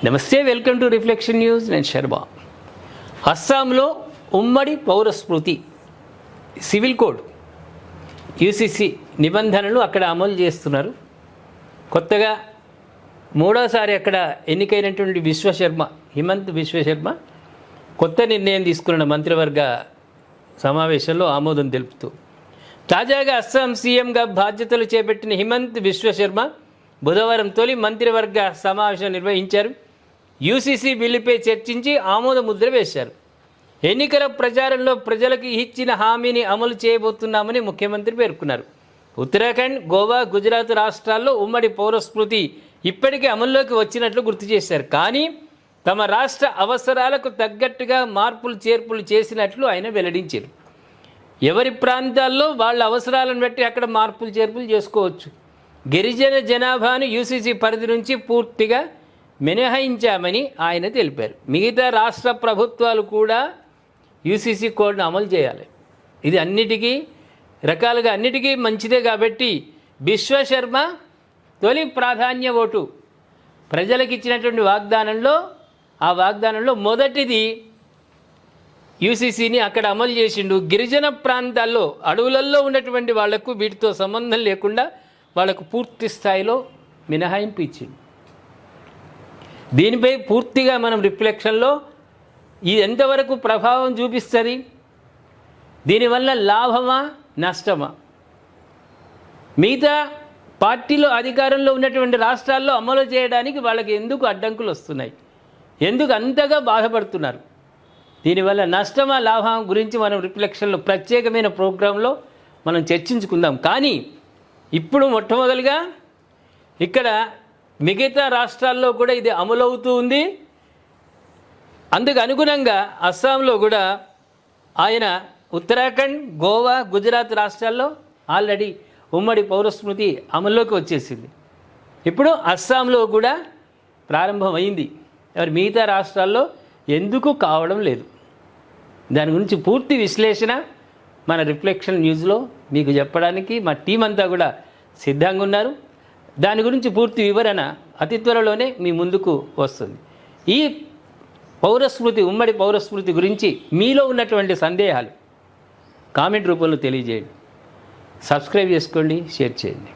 నమస్తే, welcome to reflection news. నేను శర్మ. అస్సాంలో ఉమ్మడి పౌరస్మృతి సివిల్ కోడ్ యూసీసీ నిబంధనలు అక్కడ అమలు చేస్తున్నారు. కొత్తగా మూడోసారి అక్కడ ఎన్నికైనటువంటి హిమంత్ విశ్వశర్మ కొత్త నిర్ణయం తీసుకున్న మంత్రివర్గ సమావేశంలో ఆమోదం తెలుపుతూ, తాజాగా అస్సాం సీఎంగా బాధ్యతలు చేపట్టిన హిమంత్ విశ్వశర్మ బుధవారం తొలి మంత్రివర్గ సమావేశం నిర్వహించారు. యూసీసీ బిల్లుపై చర్చించి ఆమోద ముద్ర వేశారు. ఎన్నికల ప్రచారంలో ప్రజలకు ఇచ్చిన హామీని అమలు చేయబోతున్నామని ముఖ్యమంత్రి పేర్కొన్నారు. ఉత్తరాఖండ్, గోవా, గుజరాత్ రాష్ట్రాల్లో ఉమ్మడి పౌరస్మృతి ఇప్పటికే అమల్లోకి వచ్చినట్లు గుర్తు చేశారు. కానీ తమ రాష్ట్ర అవసరాలకు తగ్గట్టుగా మార్పులు చేర్పులు చేసినట్లు ఆయన వెల్లడించారు. ఎవరి ప్రాంతాల్లో వాళ్ళ అవసరాలను బట్టి అక్కడ మార్పులు చేర్పులు చేసుకోవచ్చు. గిరిజన జనాభాను యూసీసీ పరిధి నుంచి పూర్తిగా మినహాయించామని ఆయన తెలిపారు. మిగతా రాష్ట్ర ప్రభుత్వాలు కూడా యూసీసీ కోడ్ను అమలు చేయాలి. ఇది అన్నిటికీ మంచిదే. కాబట్టి విశ్వశర్మ తొలి ప్రాధాన్య ఓటు ప్రజలకు ఇచ్చినటువంటి వాగ్దానంలో మొదటిది యూసీసీని అక్కడ అమలు చేసిండు. గిరిజన ప్రాంతాల్లో అడవులలో ఉన్నటువంటి వాళ్లకు వీటితో సంబంధం లేకుండా వాళ్లకు పూర్తి స్థాయిలో మినహాయింపు ఇచ్చిండు. దీనిపై పూర్తిగా మనం రిఫ్లెక్షన్లో ఇది ఎంతవరకు ప్రభావం చూపిస్తుంది, దీనివల్ల లాభమా నష్టమా, మిగతా పార్టీలో అధికారంలో ఉన్నటువంటి రాష్ట్రాల్లో అమలు చేయడానికి వాళ్ళకి ఎందుకు అడ్డంకులు వస్తున్నాయి, ఎందుకు అంతగా బాధపడుతున్నారు, దీనివల్ల నష్టమా లాభం గురించి మనం రిఫ్లెక్షన్లో ప్రత్యేకమైన ప్రోగ్రాంలో మనం చర్చించుకుందాం. కానీ ఇప్పుడు మొట్టమొదలుగా ఇక్కడ మిగతా రాష్ట్రాల్లో కూడా ఇది అమలవుతూ ఉంది. అందుకు అనుగుణంగా అస్సాంలో కూడా ఆయన ఉత్తరాఖండ్, గోవా, గుజరాత్ రాష్ట్రాల్లో ఆల్రెడీ ఉమ్మడి పౌరస్మృతి అమల్లోకి వచ్చేసింది. ఇప్పుడు అస్సాంలో కూడా ప్రారంభమైంది. మిగతా రాష్ట్రాల్లో ఎందుకు కావడం లేదు, దాని గురించి పూర్తి విశ్లేషణ మన రిఫ్లెక్షన్ న్యూస్లో మీకు చెప్పడానికి మా టీం అంతా కూడా సిద్ధంగా ఉన్నారు. దాని గురించి పూర్తి వివరణ అతి త్వరలోనే మీ ముందుకు వస్తుంది. ఈ ఉమ్మడి పౌరస్మృతి గురించి మీలో ఉన్నటువంటి సందేహాలు కామెంట్ రూపంలో తెలియజేయండి. సబ్స్క్రైబ్ చేసుకోండి, షేర్ చేయండి.